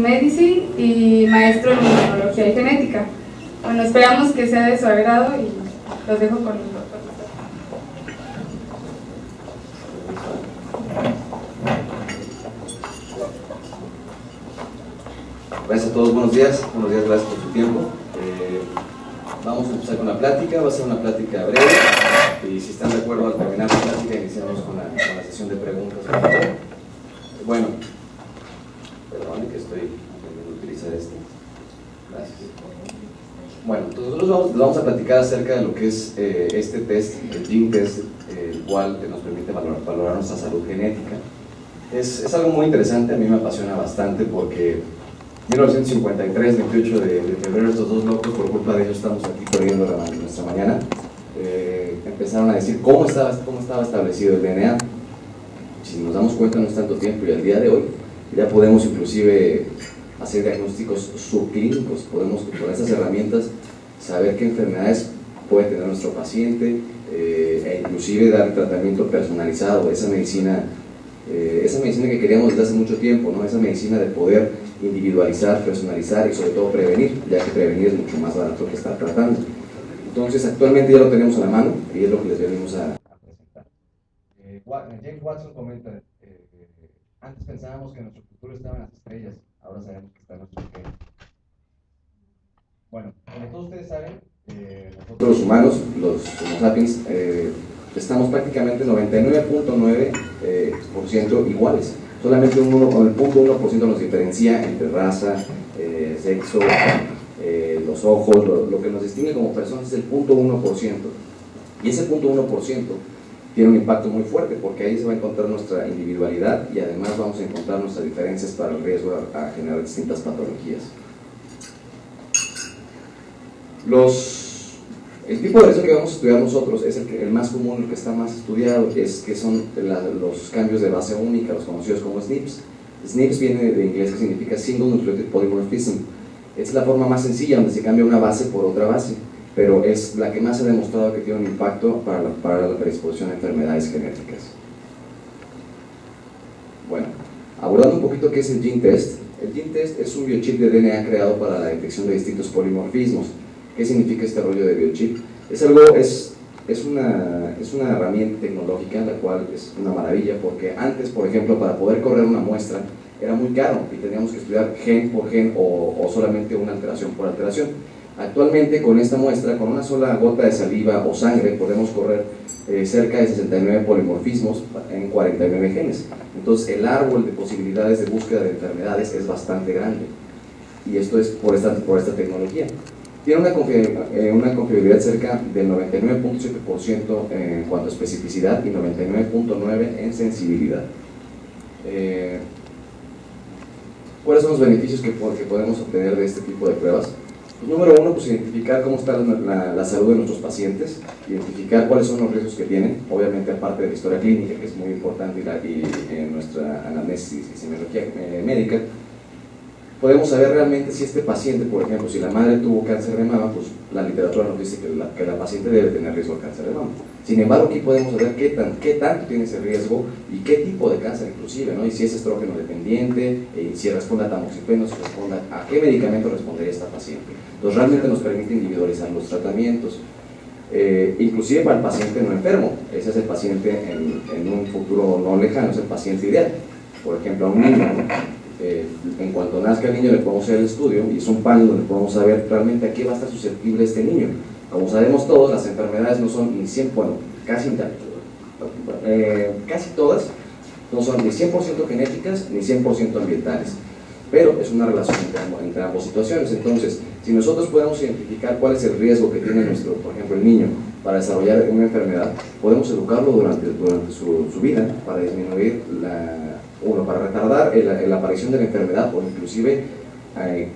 Medicine y maestro en Inmunología y Genética. Bueno, esperamos que sea de su agrado y los dejo con el doctor. Gracias a todos, buenos días, gracias por su tiempo. Vamos a empezar con la plática, va a ser una plática breve y si están de acuerdo al terminar la plática iniciamos con la sesión de preguntas. Bueno, perdón que estoy aprendiendo a utilizar esto. Gracias. Bueno, nosotros vamos a platicar acerca de lo que es este test, el Gene Test, el cual nos permite valorar nuestra salud genética. Es algo muy interesante, a mí me apasiona bastante porque 1953, 28 de febrero, estos dos locos, por culpa de ellos estamos aquí perdiendo nuestra mañana, empezaron a decir cómo estaba establecido el DNA. Si nos damos cuenta no es tanto tiempo y al día de hoy ya podemos inclusive hacer diagnósticos subclínicos, podemos con estas herramientas saber qué enfermedades puede tener nuestro paciente e inclusive dar tratamiento personalizado, esa medicina que queríamos desde hace mucho tiempo, ¿no? Esa medicina de poder individualizar, personalizar y sobre todo prevenir, ya que prevenir es mucho más barato que estar tratando. Entonces actualmente ya lo tenemos a la mano y es lo que les venimos a presentar. James Watson comenta, antes pensábamos que nuestro futuro estaba en las estrellas, ahora sabemos que está en nuestro pequeño. Bueno, como todos ustedes saben, nosotros los humanos, los Homo sapiens, estamos prácticamente 99.9% iguales. Solamente el 0.1% nos diferencia entre raza, sexo, los ojos, lo que nos distingue como personas es el 0.1%. Y ese 0.1% tiene un impacto muy fuerte porque ahí se va a encontrar nuestra individualidad y además vamos a encontrar nuestras diferencias para el riesgo a generar distintas patologías. El tipo de riesgo que vamos a estudiar nosotros es el más común, el que está más estudiado, que son los cambios de base única, los conocidos como SNPs. SNPs viene de inglés que significa Single Nucleotide Polymorphism. Es la forma más sencilla donde se cambia una base por otra base, pero es la que más ha demostrado que tiene un impacto para la predisposición a enfermedades genéticas. Bueno, abordando un poquito qué es el Gene Test. El Gene Test es un biochip de DNA creado para la detección de distintos polimorfismos. ¿Qué significa este rollo de biochip? Es una herramienta tecnológica, la cual es una maravilla, porque antes, por ejemplo, para poder correr una muestra era muy caro y teníamos que estudiar gen por gen o solamente una alteración por alteración. Actualmente, con esta muestra, con una sola gota de saliva o sangre, podemos correr cerca de 69 polimorfismos en 49 genes. Entonces, el árbol de posibilidades de búsqueda de enfermedades es bastante grande, y esto es por esta tecnología. Tiene una confiabilidad cerca del 99.7% en cuanto a especificidad y 99.9% en sensibilidad. ¿Cuáles son los beneficios que podemos obtener de este tipo de pruebas? Pues, número uno, pues identificar cómo está la salud de nuestros pacientes, identificar cuáles son los riesgos que tienen, obviamente aparte de la historia clínica, que es muy importante, y en nuestra anamnesis y semiología médica. Podemos saber realmente si este paciente, por ejemplo, si la madre tuvo cáncer de mama, pues la literatura nos dice que la paciente debe tener riesgo de cáncer de mama. Sin embargo, aquí podemos saber qué tanto tiene ese riesgo y qué tipo de cáncer inclusive, ¿no? Y si es estrógeno dependiente, si responde a tamoxifeno, si responde a qué medicamento respondería esta paciente. Entonces realmente nos permite individualizar los tratamientos, inclusive para el paciente no enfermo. Ese es el paciente en un futuro no lejano, es el paciente ideal. Por ejemplo, a un niño, ¿no? En cuanto nazca el niño le podemos hacer el estudio y es un panel donde podemos saber realmente a qué va a estar susceptible este niño. Como sabemos todos, las enfermedades no son ni 100, bueno, casi todas no son ni 100% genéticas ni 100% ambientales, pero es una relación entre ambas situaciones. Entonces, si nosotros podemos identificar cuál es el riesgo que tiene por ejemplo, el niño para desarrollar una enfermedad, podemos educarlo durante su vida para disminuir para retardar la aparición de la enfermedad o inclusive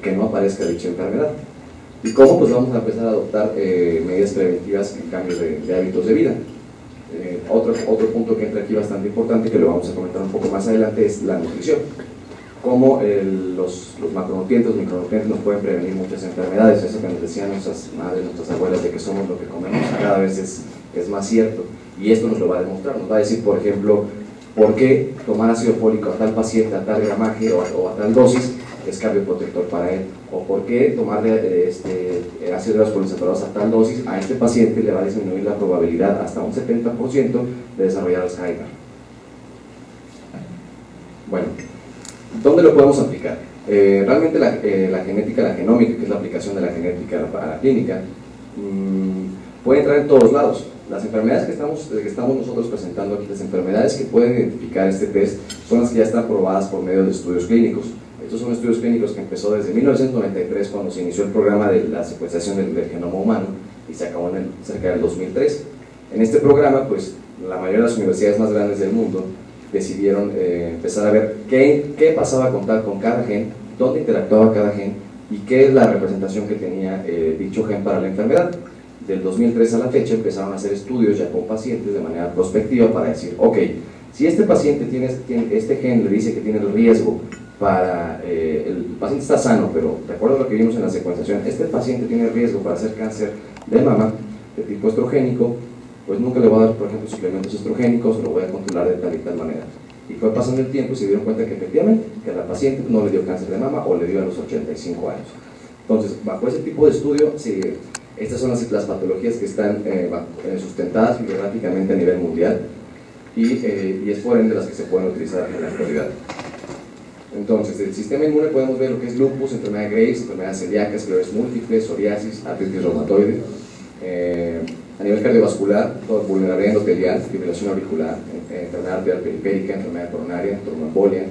que no aparezca dicha enfermedad. ¿Y cómo? Pues vamos a empezar a adoptar medidas preventivas en cambios de hábitos de vida. Otro punto que entra aquí bastante importante, que lo vamos a comentar un poco más adelante, es la nutrición. Cómo los macronutrientes, los micronutrientes nos pueden prevenir muchas enfermedades. Eso que nos decían nuestras madres, nuestras abuelas, de que somos lo que comemos, cada vez es más cierto. Y esto nos lo va a demostrar, nos va a decir, por ejemplo, por qué tomar ácido fólico a tal paciente, a tal gramaje o a tal dosis es cardioprotector para él, o por qué tomarle ácido graso poliinsaturados a tal dosis a este paciente le va a disminuir la probabilidad hasta un 70% de desarrollar Alzheimer. Bueno, ¿dónde lo podemos aplicar? Realmente la genética, la genómica, que es la aplicación de la genética a la clínica, puede entrar en todos lados. Las enfermedades que estamos nosotros presentando aquí, las enfermedades que pueden identificar este test, son las que ya están probadas por medio de estudios clínicos. Estos son estudios clínicos que empezó desde 1993, cuando se inició el programa de la secuenciación del genoma humano, y se acabó cerca del 2003. En este programa, pues, la mayoría de las universidades más grandes del mundo decidieron empezar a ver qué pasaba con cada gen, dónde interactuaba cada gen, y qué es la representación que tenía dicho gen para la enfermedad. Del 2003 a la fecha empezaron a hacer estudios ya con pacientes de manera prospectiva para decir, ok, si este paciente tiene este gen, le dice que tiene el riesgo para, el paciente está sano, pero de acuerdo a lo que vimos en la secuenciación, este paciente tiene riesgo para hacer cáncer de mama de tipo estrogénico, pues nunca le voy a dar, por ejemplo, suplementos estrogénicos, lo voy a controlar de tal y tal manera. Y fue pasando el tiempo y se dieron cuenta que efectivamente que a la paciente no le dio cáncer de mama o le dio a los 85 años. Entonces, bajo ese tipo de estudio, estas son las patologías que están sustentadas bibliográficamente a nivel mundial y es por ende las que se pueden utilizar en la actualidad. Entonces, del sistema inmune podemos ver lo que es lupus, enfermedad de Graves, enfermedad celíaca, esclerosis múltiple, psoriasis, artritis reumatoide. A nivel cardiovascular, vulnerabilidad endotelial, fibrilación auricular, enfermedad arterial periférica, enfermedad coronaria, tromboembolia,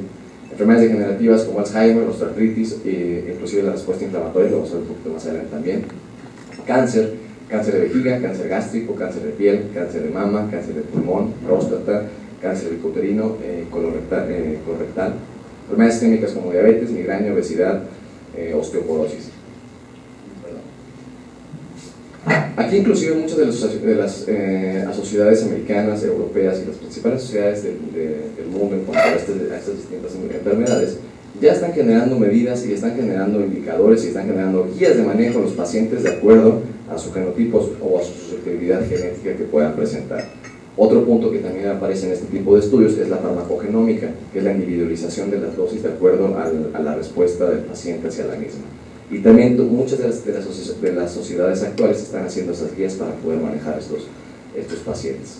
enfermedades degenerativas como Alzheimer, osteoartritis, inclusive la respuesta inflamatoria, lo vamos a ver un poquito más adelante también. Cáncer, cáncer de vejiga, cáncer gástrico, cáncer de piel, cáncer de mama, cáncer de pulmón, próstata, cáncer bicuterino, colorectal, enfermedades isquémicas como diabetes, migraña, obesidad, osteoporosis. Aquí inclusive muchas de las sociedades americanas, europeas y las principales sociedades del mundo en cuanto a estas distintas enfermedades ya están generando medidas y están generando indicadores y están generando guías de manejo a los pacientes de acuerdo a su genotipo o a su susceptibilidad genética que puedan presentar. Otro punto que también aparece en este tipo de estudios es la farmacogenómica, que es la individualización de las dosis de acuerdo a la respuesta del paciente hacia la misma. Y también muchas de las sociedades actuales están haciendo esas guías para poder manejar estos pacientes.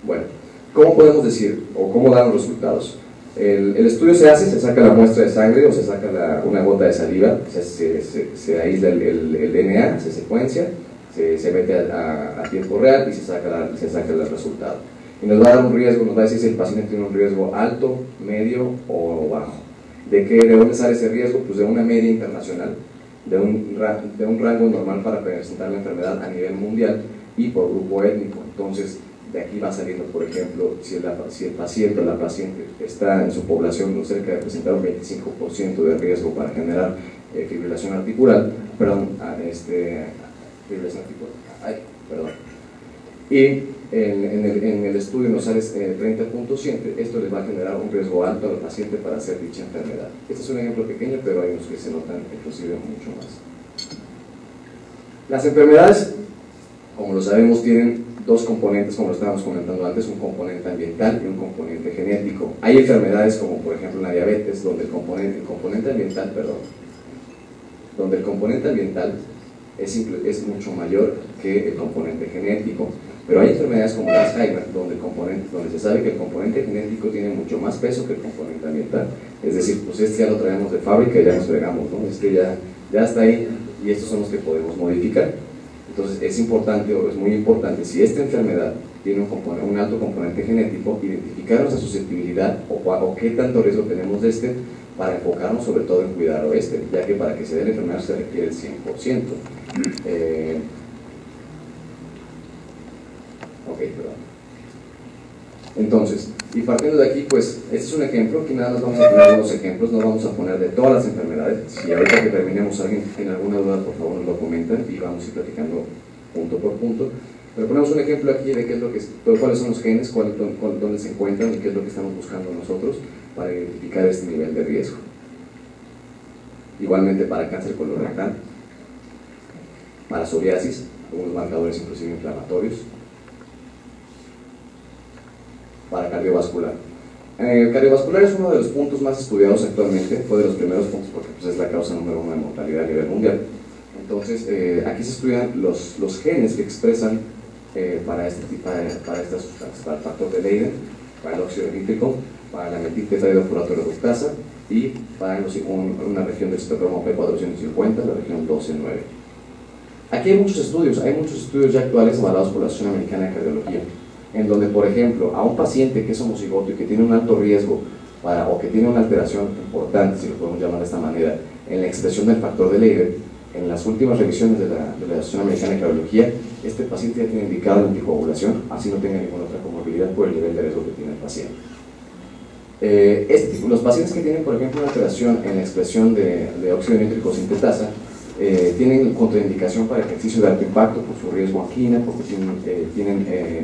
Bueno, ¿cómo podemos decir o cómo dan los resultados? El estudio se saca la muestra de sangre o se saca una gota de saliva, se aísla el DNA, se secuencia, se mete a tiempo real y se saca el resultado. Y nos va a dar un riesgo, nos va a decir si el paciente tiene un riesgo alto, medio o bajo. ¿De dónde sale ese riesgo? Pues de una media internacional, de un rango normal para presentar la enfermedad a nivel mundial y por grupo étnico. Entonces, de aquí va saliendo, por ejemplo, si el paciente o la paciente está en su población cerca de presentar un 25% de riesgo para generar fibrilación articular, y en el estudio nos sale 30.7, esto les va a generar un riesgo alto al paciente para hacer dicha enfermedad. Este es un ejemplo pequeño, pero hay unos que se notan inclusive mucho más. Las enfermedades, como lo sabemos, tienen dos componentes, como lo estábamos comentando antes, un componente ambiental y un componente genético. Hay enfermedades como por ejemplo la diabetes, donde el componente ambiental es mucho mayor que el componente genético. Pero hay enfermedades como el Alzheimer, donde se sabe que el componente genético tiene mucho más peso que el componente ambiental. Es decir, pues ya lo traemos de fábrica y ya nos fregamos, ¿no? Ya está ahí y estos son los que podemos modificar. Entonces es importante o es muy importante, si esta enfermedad tiene un alto componente genético, identificar nuestra susceptibilidad o qué tanto riesgo tenemos de para enfocarnos sobre todo en cuidar ya que para que se dé la enfermedad se requiere el 100%. Entonces, y partiendo de aquí, pues, este es un ejemplo, aquí nada más vamos a poner algunos ejemplos, no vamos a poner de todas las enfermedades. Si ahorita que terminemos alguien tiene alguna duda, por favor nos lo comentan y vamos a ir platicando punto por punto. Pero ponemos un ejemplo aquí de qué es cuáles son los genes, dónde se encuentran y qué es lo que estamos buscando nosotros para identificar este nivel de riesgo. Igualmente para cáncer colorectal, para psoriasis, algunos marcadores inclusive inflamatorios, para cardiovascular. Cardiovascular es uno de los puntos más estudiados actualmente, fue de los primeros puntos porque pues, es la causa número 1 de mortalidad a nivel mundial. Entonces, aquí se estudian los genes que expresan para este tipo para estas sustancias, para el factor de Leiden, para el óxido nítrico, para la metiltetrahidrofurato reductasa y para una región del citocromo P450, la región 12-9. Aquí hay muchos estudios ya actuales avalados por la Asociación Americana de Cardiología, en donde, por ejemplo, a un paciente que es homocigoto y que tiene un alto riesgo o que tiene una alteración importante, si lo podemos llamar de esta manera, en la expresión del factor de Leiden, en las últimas revisiones de la Asociación Americana de Cardiología, este paciente ya tiene indicado la anticoagulación, así no tenga ninguna otra comorbilidad por el nivel de riesgo que tiene el paciente. Los pacientes que tienen, por ejemplo, una alteración en la expresión de óxido nítrico sintetasa, tienen contraindicación para ejercicio de alto impacto por su riesgo angina, porque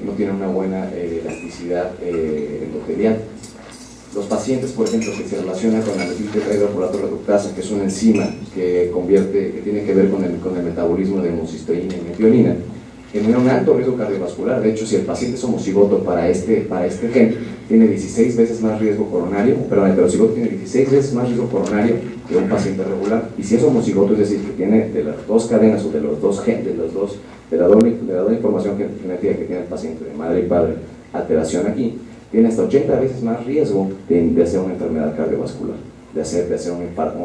no tienen una buena elasticidad endotelial. Los pacientes, por ejemplo, que se relacionan con la metiltetrahidrofurato reductasa, que es una enzima que tiene que ver con el metabolismo de homocisteína y metionina, genera un alto riesgo cardiovascular. De hecho, si el paciente es homocigoto para este gen, tiene 16 veces más riesgo coronario, perdón, el heterocigoto tiene 16 veces más riesgo coronario que un paciente regular. Y si es homocigoto, es decir, que tiene de las dos cadenas o de los dos genes, de la doble información genética que tiene el paciente, de madre y padre, alteración aquí, tiene hasta 80 veces más riesgo de hacer una enfermedad cardiovascular, de hacer un infarto,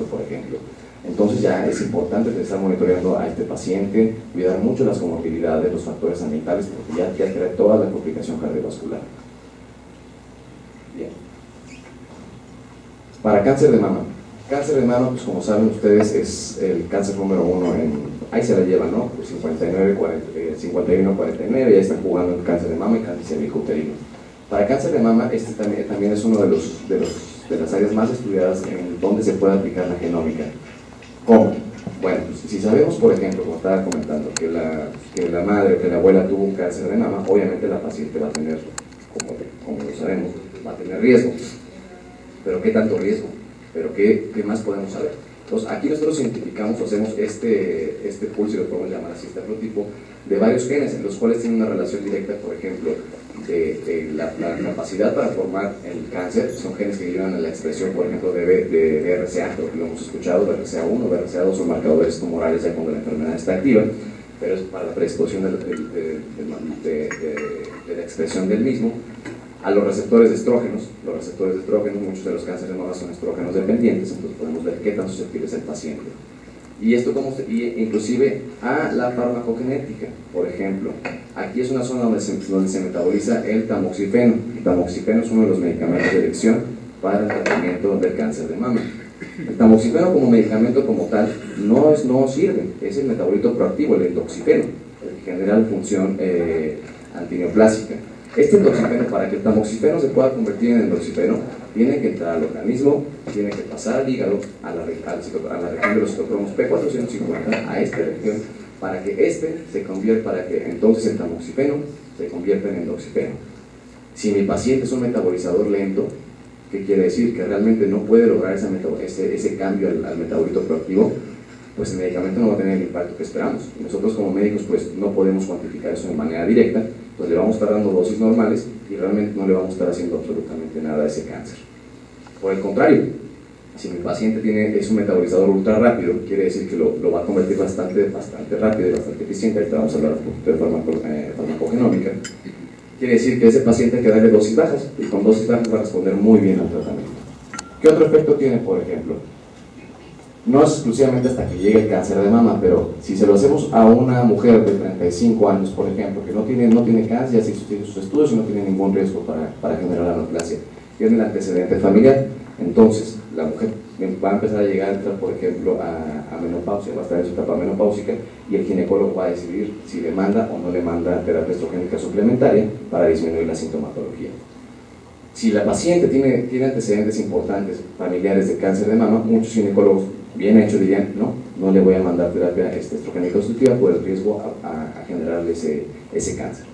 por ejemplo. Entonces ya es importante estar monitoreando a este paciente, cuidar mucho las comorbilidades, los factores ambientales, porque ya trae toda la complicación cardiovascular. Bien. Para cáncer de mama. Cáncer de mama, pues como saben ustedes, es el cáncer número 1 ahí se la llevan, ¿no? Pues 51-49, ya están jugando en cáncer de mama y cáncer cervicuterino. Para cáncer de mama, este también es uno de las áreas más estudiadas en donde se puede aplicar la genómica. ¿Cómo? Bueno, pues, si sabemos, por ejemplo, como estaba comentando, que la madre o que la abuela tuvo un cáncer de mama, obviamente la paciente va a tener, como lo sabemos, va a tener riesgo. ¿Pero qué tanto riesgo? ¿Pero qué más podemos saber? Entonces, aquí nosotros identificamos o hacemos este pulso, y lo podemos llamar así, este prototipo, de varios genes, en los cuales tienen una relación directa, por ejemplo, de la capacidad para formar el cáncer. Son genes que llevan a la expresión, por ejemplo, de BRCA, creo que lo hemos escuchado, BRCA1, BRCA2 son marcadores tumorales ya cuando la enfermedad está activa, pero es para la predisposición de la expresión del mismo. A los receptores de estrógenos, muchos de los cánceres de mama son estrógenos dependientes, entonces podemos ver qué tan susceptible es el paciente. Y esto inclusive a la farmacogenética, por ejemplo, aquí es una zona donde se metaboliza el tamoxifeno. El tamoxifeno es uno de los medicamentos de elección para el tratamiento del cáncer de mama. El tamoxifeno como medicamento como tal no sirve, es el metabolito proactivo, el endoxifeno, el que genera función antineoplásica. Este endoxifeno, para que el tamoxifeno se pueda convertir en endoxifeno, tiene que entrar al organismo, tiene que pasar al hígado, a la región de los citocromos P450, a esta región, para que entonces el tamoxifeno se convierta en endoxifeno. Si mi paciente es un metabolizador lento, ¿qué quiere decir? Que realmente no puede lograr ese cambio al metabolito proactivo, pues el medicamento no va a tener el impacto que esperamos. Y nosotros como médicos pues no podemos cuantificar eso de manera directa, pues le vamos a estar dando dosis normales y realmente no le vamos a estar haciendo absolutamente nada a ese cáncer. Por el contrario, si mi paciente es un metabolizador ultra rápido, quiere decir que lo va a convertir bastante rápido y bastante eficiente. Ahorita vamos a hablar un poquito de farmacogenómica. Quiere decir que ese paciente hay que darle dosis bajas, y con dosis bajas va a responder muy bien al tratamiento. ¿Qué otro efecto tiene, por ejemplo? No es exclusivamente hasta que llegue el cáncer de mama, pero si se lo hacemos a una mujer de 35 años, por ejemplo, que no tiene cáncer, ya se hizo sus estudios y no tiene ningún riesgo para generar aneplasia, tiene el antecedente familiar, entonces la mujer va a empezar a llegar a entrar, por ejemplo, a menopausia, va a estar en su etapa menopáusica, y el ginecólogo va a decidir si le manda o no le manda terapia estrogénica suplementaria para disminuir la sintomatología. Si la paciente tiene antecedentes importantes familiares de cáncer de mama, muchos ginecólogos bien hecho dirían, no le voy a mandar terapia estrogénica sustitutiva por el riesgo a generarle ese cáncer.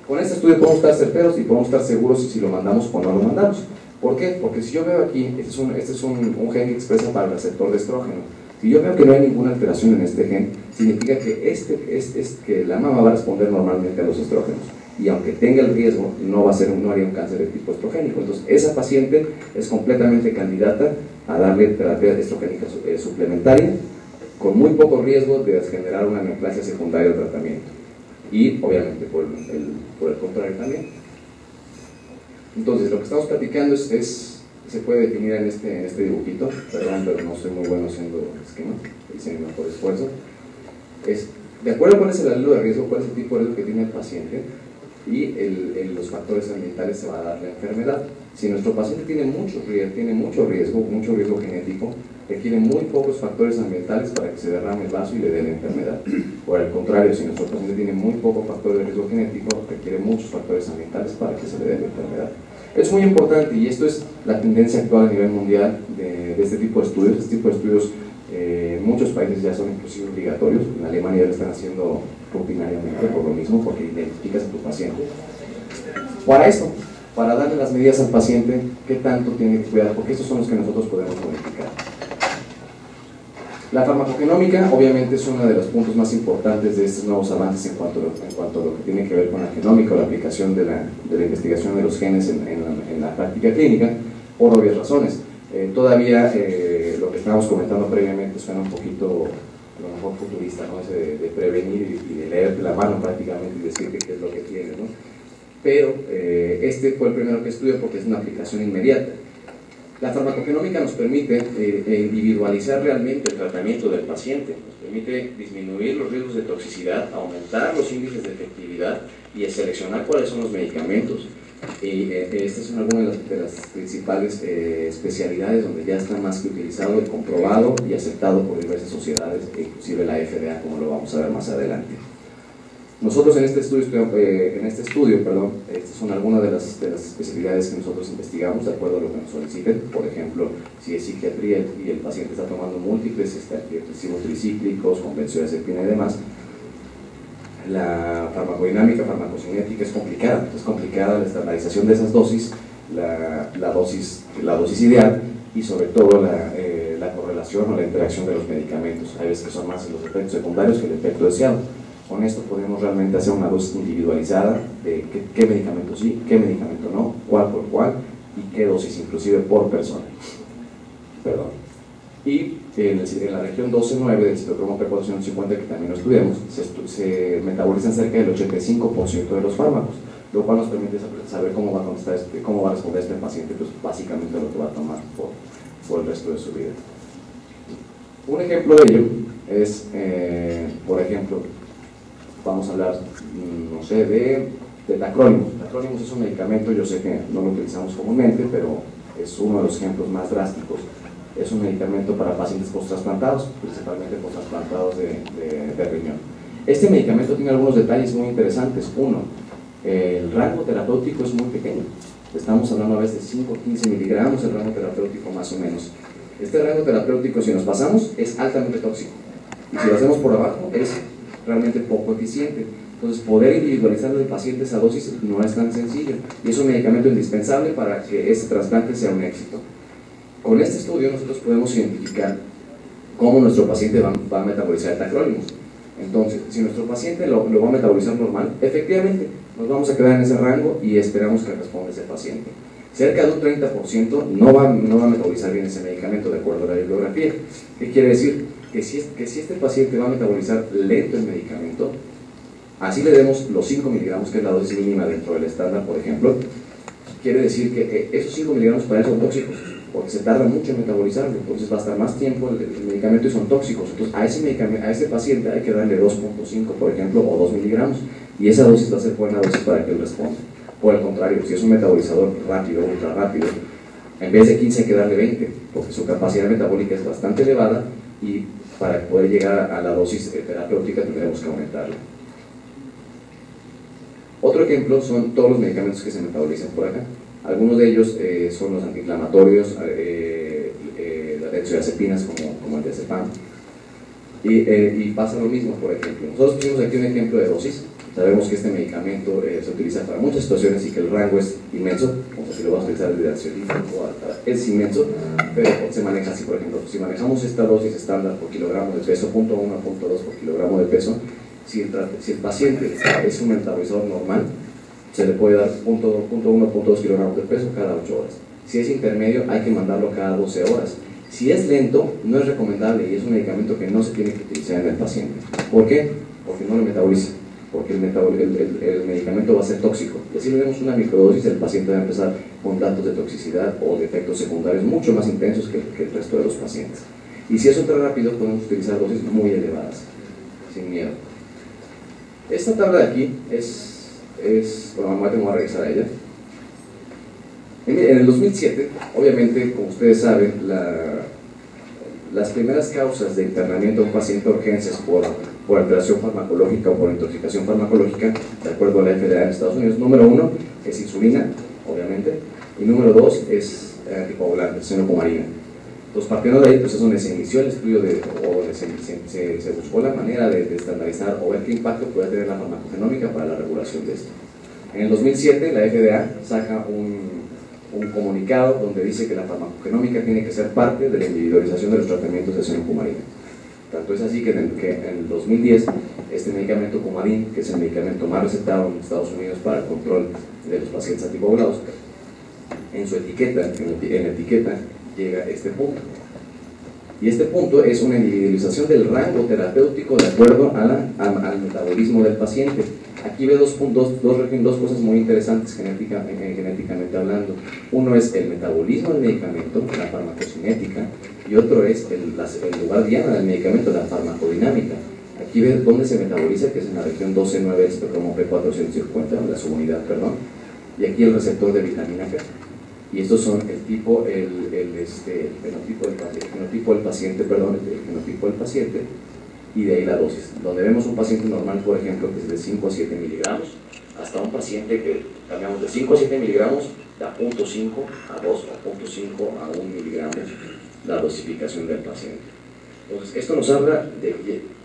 Con este estudio podemos estar certeros y podemos estar seguros si lo mandamos o no lo mandamos. ¿Por qué? Porque si yo veo aquí, este es un gen que expresa para el receptor de estrógeno. Si yo veo que no hay ninguna alteración en este gen, significa que la mama va a responder normalmente a los estrógenos. y aunque tenga el riesgo, no haría un cáncer de tipo estrogénico. Entonces, esa paciente es completamente candidata a darle terapia estrogénica suplementaria, con muy poco riesgo de generar una neoplasia secundaria al tratamiento. Y, obviamente, por el contrario también. Entonces, lo que estamos platicando se puede definir en este dibujito, perdón, pero no soy muy bueno haciendo esquemas, hice mi mejor esfuerzo. Es, de acuerdo a cuál es el alelo de riesgo, cuál es el tipo de riesgo que tiene el paciente, y los factores ambientales se va a dar la enfermedad. Si nuestro paciente tiene mucho riesgo genético, requiere muy pocos factores ambientales para que se derrame el vaso y le dé la enfermedad. Por el contrario, si nuestro paciente tiene muy poco factor de riesgo genético, requiere muchos factores ambientales para que se le dé la enfermedad. Es muy importante, y esto es la tendencia actual a nivel mundial de este tipo de estudios. Este tipo de estudios en muchos países ya son inclusive obligatorios. En Alemania ya lo están haciendo rutinariamente por lo mismo, porque identificas a tu paciente. Para esto, para darle las medidas al paciente, qué tanto tiene que cuidar, porque estos son los que nosotros podemos modificar. La farmacogenómica obviamente es uno de los puntos más importantes de estos nuevos avances en cuanto a lo que tiene que ver con la genómica o la aplicación de la investigación de los genes en la práctica clínica, por obvias razones. Todavía lo que estábamos comentando previamente suena un poquito a lo mejor futurista, ¿no? Ese de prevenir y de leerte la mano prácticamente y decirte qué es lo que tiene, ¿no? Pero este fue el primero que estudió porque es una aplicación inmediata. La farmacogenómica nos permite individualizar realmente el tratamiento del paciente, nos permite disminuir los riesgos de toxicidad, aumentar los índices de efectividad y seleccionar cuáles son los medicamentos. Y estas son algunas de las principales especialidades donde ya está más que utilizado y comprobado y aceptado por diversas sociedades, inclusive la FDA, como lo vamos a ver más adelante. Nosotros en este estudio, estas son algunas de las especialidades que nosotros investigamos de acuerdo a lo que nos soliciten. Por ejemplo, si es psiquiatría y el paciente está tomando múltiples antidepresivos tricíclicos, con benzodiazepina y demás, la farmacodinámica, farmacocinética es complicada la estandarización de esas dosis, la dosis ideal y sobre todo la correlación o la interacción de los medicamentos. Hay veces que son más los efectos secundarios que el efecto deseado. Con esto podemos realmente hacer una dosis individualizada de qué medicamento sí, qué medicamento no, cuál por cuál y qué dosis inclusive por persona. Perdón. Y en la región 12-9 del citocromo P450, que también lo estudiamos, se metabolizan cerca del 85% de los fármacos, lo cual nos permite saber cómo va a responder este paciente, pues básicamente lo que va a tomar por el resto de su vida. Un ejemplo de ello es, por ejemplo, vamos a hablar, no sé, de tacrolimus. Tacrolimus es un medicamento, yo sé que no lo utilizamos comúnmente, pero es uno de los ejemplos más drásticos. Es un medicamento para pacientes post-trasplantados, principalmente post-trasplantados de riñón. Este medicamento tiene algunos detalles muy interesantes. Uno, el rango terapéutico es muy pequeño. Estamos hablando a veces de 5 o 15 miligramos el rango terapéutico más o menos. Este rango terapéutico, si nos pasamos, es altamente tóxico. Y si lo hacemos por abajo, es realmente poco eficiente. Entonces, poder individualizar al paciente esa dosis no es tan sencillo. Y es un medicamento indispensable para que ese trasplante sea un éxito. Con este estudio nosotros podemos identificar cómo nuestro paciente va a metabolizar el tacrolimus. Entonces, si nuestro paciente lo va a metabolizar normal, efectivamente nos vamos a quedar en ese rango y esperamos que responda ese paciente. Cerca de un 30% no va a metabolizar bien ese medicamento de acuerdo a la bibliografía. ¿Qué quiere decir? Que si este paciente va a metabolizar lento el medicamento, así le demos los 5 miligramos, que es la dosis mínima dentro del estándar, por ejemplo, quiere decir que esos 5 miligramos para él son tóxicos, porque se tarda mucho en metabolizarlo, entonces va a estar más tiempo el medicamento y son tóxicos. Entonces a ese paciente hay que darle 2.5, por ejemplo, o 2 miligramos, y esa dosis va a ser buena dosis para que él responda. Por el contrario, si es un metabolizador rápido, ultra rápido, en vez de 15 hay que darle 20, porque su capacidad metabólica es bastante elevada y para poder llegar a la dosis terapéutica tendremos que aumentarla. Otro ejemplo son todos los medicamentos que se metabolizan por acá. Algunos de ellos son los antiinflamatorios, las benzodiazepinas como el diazepam. Y pasa lo mismo, por ejemplo. Nosotros pusimos aquí un ejemplo de dosis. Sabemos que este medicamento se utiliza para muchas situaciones y que el rango es inmenso. O sea, si lo vamos a utilizar desde ansiolítico es inmenso, pero se maneja así, por ejemplo. Si manejamos esta dosis estándar por kilogramo de peso, 0.1 a 0.2 por kilogramo de peso, si el paciente es un metabolizador normal, se le puede dar 0.1, 0.2 kilogramos de peso cada 8 horas. Si es intermedio, hay que mandarlo cada 12 horas. Si es lento, no es recomendable y es un medicamento que no se tiene que utilizar en el paciente. ¿Por qué? Porque no lo metaboliza, porque el medicamento va a ser tóxico. Y si le damos una microdosis, el paciente va a empezar con datos de toxicidad o de efectos secundarios mucho más intensos que el resto de los pacientes. Y si es ultra rápido, podemos utilizar dosis muy elevadas, sin miedo. Esta tabla de aquí bueno, vamos a regresar a ella. En el 2007, obviamente, como ustedes saben, las primeras causas de internamiento de un paciente de urgencias por alteración farmacológica o por intoxicación farmacológica, de acuerdo a la FDA en Estados Unidos, número 1 es insulina, obviamente, y número 2 es anticoagulante, senocumarina. Entonces, partiendo de ahí, pues es donde se inició el estudio se buscó la manera de estandarizar o ver qué impacto puede tener la farmacogenómica para la regulación de esto. En el 2007, la FDA saca un comunicado donde dice que la farmacogenómica tiene que ser parte de la individualización de los tratamientos de senocumarina. Tanto es así que en el 2010, este medicamento Coumadin, que es el medicamento más recetado en Estados Unidos para el control de los pacientes anticoagulados, en su etiqueta, en la etiqueta, llega este punto. Y este punto es una individualización del rango terapéutico de acuerdo al metabolismo del paciente. Aquí ve dos cosas muy interesantes genéticamente hablando. Uno es el metabolismo del medicamento, la farmacocinética, y otro es el lugar diana del medicamento, la farmacodinámica. Aquí ve dónde se metaboliza, que es en la región 12-9 del espectromo P450, la subunidad, perdón. Y aquí el receptor de vitamina K. Y estos son el fenotipo del paciente, y de ahí la dosis. Donde vemos un paciente normal, por ejemplo, que es de 5 a 7 miligramos, hasta un paciente que cambiamos de 5 a 7 miligramos, da 0.5 a 2 o 0.5 a 1 miligramos la dosificación del paciente. Entonces, esto nos habla de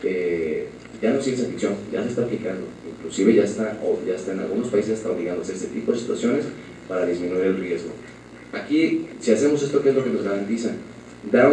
que ya no es ciencia ficción, ya se está aplicando, inclusive ya está en algunos países está obligando a hacer este tipo de situaciones para disminuir el riesgo. Aquí, si hacemos esto, ¿qué es lo que nos garantiza? Da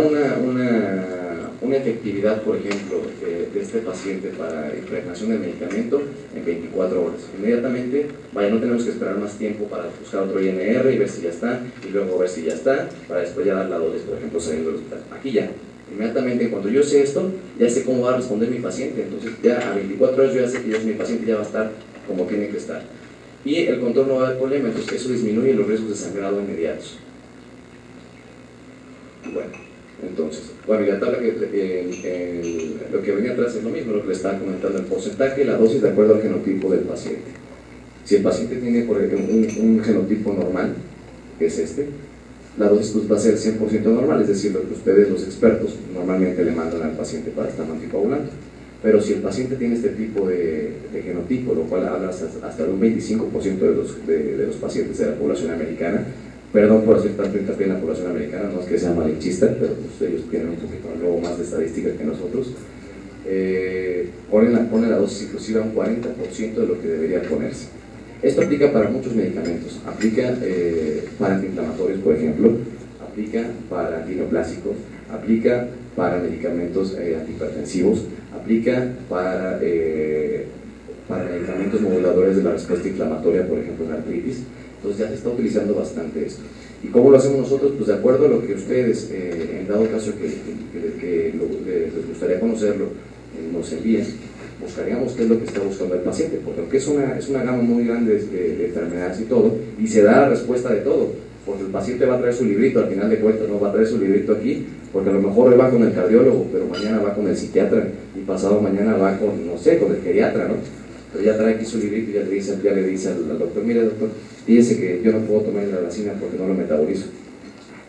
una efectividad, por ejemplo, de este paciente para impregnación del medicamento en 24 horas. Inmediatamente, no tenemos que esperar más tiempo para buscar otro INR y ver si ya está, y luego ver si ya está, para después ya dar la dosis, por ejemplo, saliendo del hospital. Aquí ya, inmediatamente, en cuanto yo sé esto, ya sé cómo va a responder mi paciente. Entonces, ya a 24 horas yo ya sé que mi paciente ya va a estar como tiene que estar. Y el control no va a haber problema, entonces eso disminuye los riesgos de sangrado inmediatos. Bueno, entonces, y la tabla lo que venía atrás es lo mismo, lo que le estaba comentando, el porcentaje y la dosis de acuerdo al genotipo del paciente. Si el paciente tiene, por ejemplo, un genotipo normal, que es este, la dosis pues, va a ser 100% normal, es decir, lo que ustedes, los expertos, normalmente le mandan al paciente para estar anticoagulante. Pero si el paciente tiene este tipo de genotipo, lo cual habla hasta de un 25% de los pacientes de la población americana, perdón por hacer tanto hincapié en la población americana, no es que sea malinchista, pero pues, ellos tienen un poquito luego más de estadística que nosotros, ponen la dosis inclusive a un 40% de lo que debería ponerse. Esto aplica para muchos medicamentos, aplica para antiinflamatorios, por ejemplo, aplica para antineoplásicos, aplica para medicamentos antihipertensivos, aplica para medicamentos moduladores de la respuesta inflamatoria, por ejemplo en artritis. Entonces ya se está utilizando bastante esto. ¿Y cómo lo hacemos nosotros? Pues de acuerdo a lo que ustedes, en dado caso que les gustaría conocerlo, nos envíen, buscaríamos qué es lo que está buscando el paciente, porque aunque es una gama muy grande de enfermedades y todo, y se da la respuesta de todo, porque el paciente va a traer su librito, al final de cuentas no va a traer su librito aquí, porque a lo mejor hoy va con el cardiólogo, pero mañana va con el psiquiatra, y pasado mañana va con, no sé, con el geriatra, ¿no? Pero ya trae aquí su librito y ya le dice al doctor, mire doctor, fíjese que yo no puedo tomar hidralacina porque no lo metabolizo.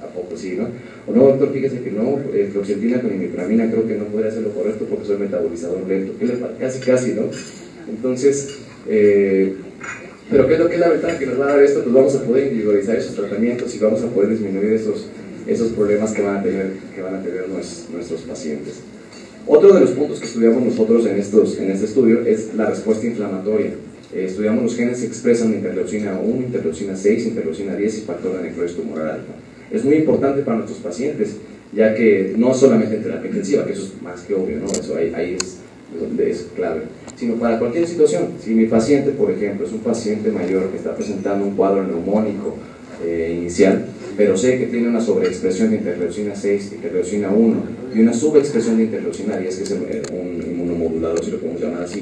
¿A poco sí, no? O no, doctor, fíjese que no, fluoxetina con imipramina creo que no podría hacer lo correcto porque soy metabolizador lento. Casi, ¿no? Entonces, pero ¿qué es lo que es la ventaja que nos va a dar esto? Pues vamos a poder individualizar esos tratamientos y vamos a poder disminuir esos problemas que van a tener nuestros pacientes. Otro de los puntos que estudiamos nosotros en este estudio es la respuesta inflamatoria. Estudiamos los genes que expresan interleucina 1, interleucina 6, interleucina 10 y factor de necrosis tumoral alfa. Es muy importante para nuestros pacientes, ya que no solamente en terapia intensiva, que eso es más que obvio, ¿no? Eso ahí donde es clave, sino para cualquier situación. Si mi paciente, por ejemplo, es un paciente mayor que está presentando un cuadro neumónico inicial, pero sé que tiene una sobreexpresión de interleucina 6, interleucina 1 y una subexpresión de interleucina 10, que es un inmunomodulador, si lo podemos llamar así,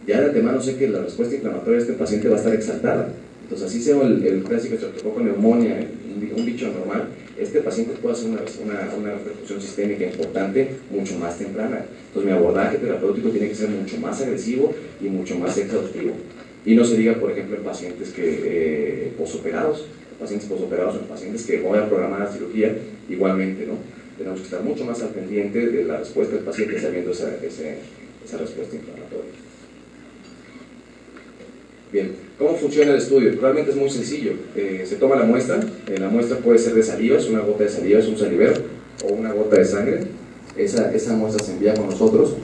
ya de antemano sé que la respuesta inflamatoria de este paciente va a estar exaltada. Entonces, así sea el clásico estreptococo neumonía, un bicho normal, este paciente puede hacer una repercusión sistémica importante mucho más temprana. Entonces, mi abordaje terapéutico tiene que ser mucho más agresivo y mucho más exhaustivo. Y no se diga, por ejemplo, en pacientes posoperados. Pacientes posoperados son pacientes que voy a programar la cirugía igualmente, ¿no? Tenemos que estar mucho más al pendiente de la respuesta del paciente sabiendo esa respuesta inflamatoria. Bien, ¿cómo funciona el estudio? Realmente es muy sencillo. Se toma la muestra puede ser de saliva, es una gota de saliva, es un salivero, o una gota de sangre. Esa muestra se envía con nosotros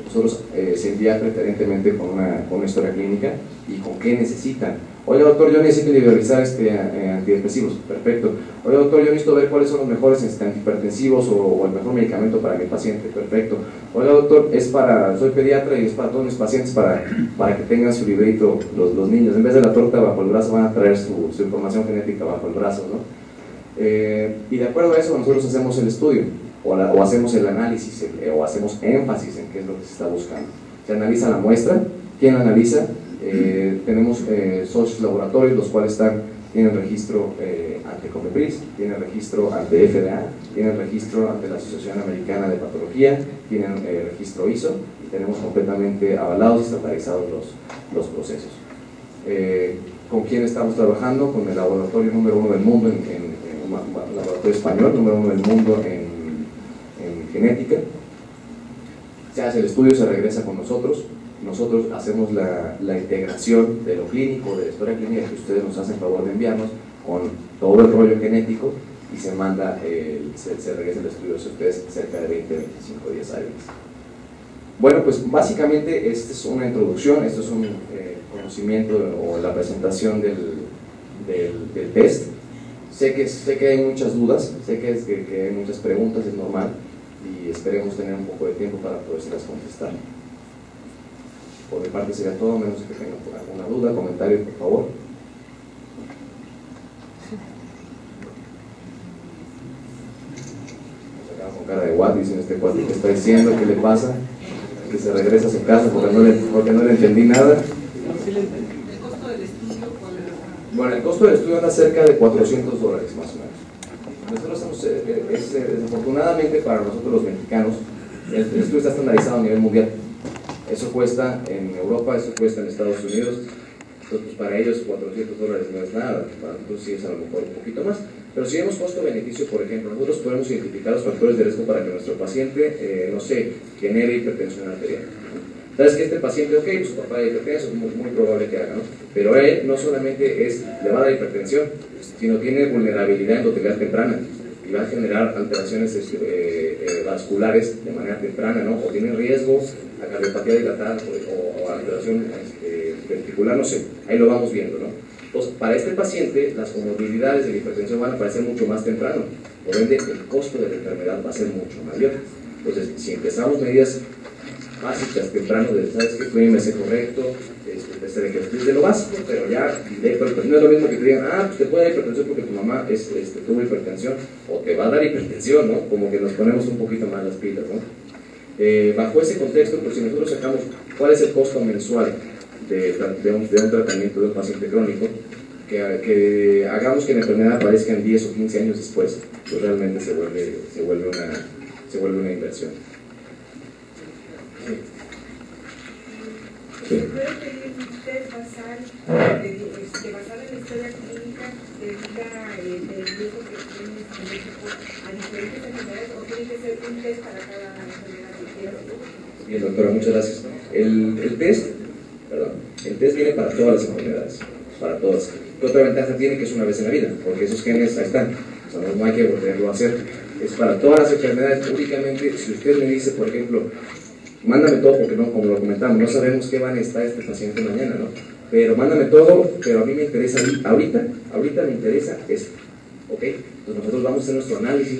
se envía preferentemente con una historia clínica y con qué necesitan. Oye doctor, yo necesito individualizar antidepresivos, perfecto. Oye doctor, yo necesito ver cuáles son los mejores antihipertensivos o el mejor medicamento para mi paciente, perfecto. Oye doctor, soy pediatra y es para todos mis pacientes para que tengan su librito los niños. En vez de la torta bajo el brazo van a traer su información genética bajo el brazo, ¿no? Y de acuerdo a eso nosotros hacemos el estudio o hacemos el análisis o hacemos énfasis en qué es lo que se está buscando. Se analiza la muestra. ¿Quién la analiza? Tenemos socios laboratorios, los cuales tienen registro ante COFEPRIS, tienen registro ante FDA, tienen registro ante la Asociación Americana de Patología, tienen registro ISO y tenemos completamente avalados y estandarizados los procesos. ¿Con quién estamos trabajando? Con el laboratorio número 1 del mundo, el laboratorio español número 1 del mundo en genética. Se hace el estudio, se regresa con nosotros. Nosotros hacemos la integración de lo clínico, de la historia clínica que ustedes nos hacen favor de enviarnos, con todo el rollo genético y se manda, se regresa el estudio hacia ustedes cerca de 20-25 días hábiles. Bueno, pues básicamente esta es una introducción, esto es un conocimiento o la presentación del test. Sé que hay muchas dudas, sé que hay muchas preguntas, es normal, y esperemos tener un poco de tiempo para poderlas contestar. Por mi parte sería todo, menos que tengan alguna duda, comentario, por favor. Nos sacamos con cara de guat, dicen este cuate que está diciendo, ¿qué le pasa? Que se regresa a su casa porque no le entendí nada. ¿El costo del estudio cuál es? Bueno, el costo del estudio anda cerca de $400 más o menos. Nosotros hacemos, desafortunadamente para nosotros los mexicanos, el estudio está estandarizado a nivel mundial. Eso cuesta en Europa, eso cuesta en Estados Unidos. Entonces, pues para ellos $400 no es nada, para nosotros sí es a lo mejor un poquito más. Pero si vemos costo-beneficio, por ejemplo, nosotros podemos identificar los factores de riesgo para que nuestro paciente, no sé, genere hipertensión arterial. ¿Sabes que este paciente, ok, pues su papá es hipertenso, es muy probable que haga, ¿no? Pero él no solamente le va a dar hipertensión, sino tiene vulnerabilidad endotelial temprana y va a generar alteraciones vasculares de manera temprana, ¿no? O tiene riesgo a cardiopatía dilatada o a alteración ventricular, no sé, ahí lo vamos viendo, ¿no? Entonces, para este paciente, las comorbilidades de la hipertensión van a aparecer mucho más temprano, por ende, el costo de la enfermedad va a ser mucho mayor. Entonces, si empezamos medidas básicas temprano, ¿sabes qué? Tu IMC correcto, de lo básico, pero ya directo, no es lo mismo que te digan, pues te puede dar hipertensión porque tu mamá tuvo hipertensión, o te va a dar hipertensión, ¿no? Como que nos ponemos un poquito más las pilas, ¿no? Bajo ese contexto, pues si nosotros sacamos cuál es el costo mensual de un tratamiento de un paciente crónico, que hagamos que la enfermedad aparezca en 10 o 15 años después, pues realmente se vuelve una inversión. ¿Se puede pedir un test basado en la historia clínica que diga el riesgo que tiene en México a diferentes enfermedades o tiene que ser un test para cada enfermedad que quieras? Bien, doctora, muchas gracias. El test viene para todas las enfermedades, para todas. ¿Qué otra ventaja tiene? Que es una vez en la vida, porque esos genes ahí están, o sea, no hay que volverlo a hacer. Es para todas las enfermedades. Únicamente, si usted me dice, por ejemplo, mándame todo, porque no, como lo comentamos, no sabemos qué va a necesitar este paciente mañana, ¿no? Pero mándame todo, pero a mí me interesa, ahorita me interesa esto, ¿ok? Entonces nosotros vamos a hacer nuestro análisis,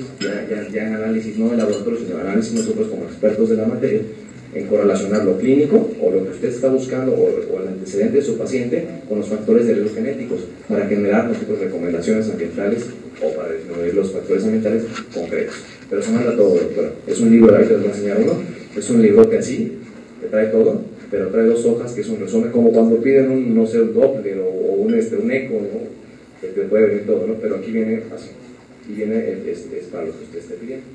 ya en análisis no de laboratorio, sino análisis nosotros como expertos de la materia, en correlacionar lo clínico o lo que usted está buscando o el antecedente de su paciente con los factores de riesgo genéticos para generar nosotros recomendaciones ambientales o para disminuir los factores ambientales concretos. Pero se manda todo, doctora. Es un libro, ahorita les voy a enseñar uno, es un librote así, que trae todo, pero trae 2 hojas que es un resumen, como cuando piden un, no sé, un Doppler o un eco, ¿no? Que puede venir todo, ¿no? Pero aquí viene así, y viene es para lo que usted esté pidiendo.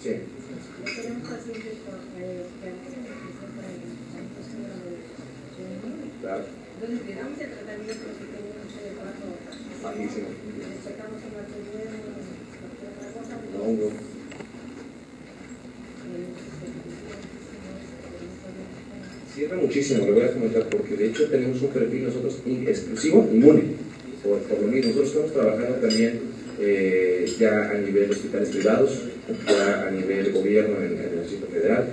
Sí. Claro. Entonces, le damos el tratamiento que tenemos de trabajo. Bajísimo. Le sacamos un arterial, otra cosa. No. Sirve muchísimo, le voy a comentar, porque de hecho tenemos un perfil nosotros exclusivo inmune. Por lo mismo, nosotros estamos trabajando también ya a nivel de hospitales privados, ya a nivel gobierno en el Distrito Federal,